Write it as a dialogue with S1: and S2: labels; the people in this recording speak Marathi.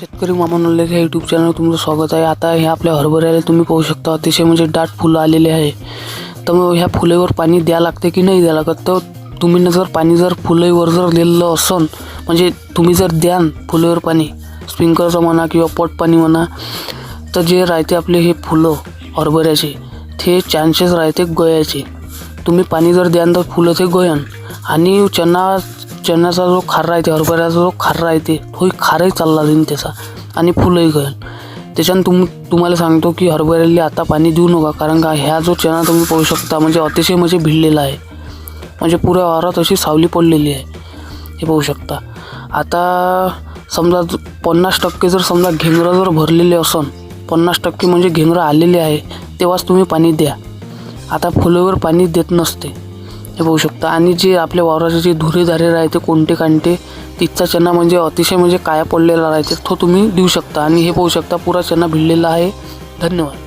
S1: शेतकरी मामांना ह्या यूट्यूब चॅनल तुमचं स्वागत आहे। आता हे आपल्या हरभऱ्याला तुम्ही पाहू शकता अतिशय म्हणजे दाट फुलं आलेले आहे। तर मग ह्या फुलेवर पाणी द्या लागते की नाही द्या लागत, तर तुम्ही जर पाणी जर फुलेवर जर दिलं असन, म्हणजे तुम्ही जर द्यान फुलेवर पाणी स्प्रिंकलरचं म्हणा किंवा पट पाणी म्हणा, तर जे राहते आपले हे फुलं हरभऱ्याचे ते चान्सेस राहते गळायचे। तुम्ही पाणी जर द्यान तर फुलं ते गळन आणि चण्याचा जो खार राहते, हरभऱ्याचा जो खार राहते तोही खारही चालला जाईल त्याचा आणि फुलंही गळन। त्याच्यानं तुम्हाला सांगतो की हरभऱ्याला आता पाणी देऊ नका, कारण का ह्या जो चणा तुम्ही पाहू शकता म्हणजे अतिशय म्हणजे भिडलेला आहे, म्हणजे पुऱ्या वावरात अशी सावली पडलेली आहे हे पाहू शकता। आता समजा 50% जर समजा घेंगरं जर भरलेले असन, 50% म्हणजे घेंगरं आलेले आहे तेव्हाच तुम्ही पाणी द्या। आता फुलेवर पाणी देत नसते हे पाहू शकता। आणि जे आपल्या वावराचे जे धुरेधारे राहते कोणते कांटे, तिथचा चणा म्हणजे अतिशय म्हणजे काया पडलेला राहते तो तुम्ही देऊ शकता। आणि हे पाहू शकता पुरा चणा भिडलेला आहे। धन्यवाद।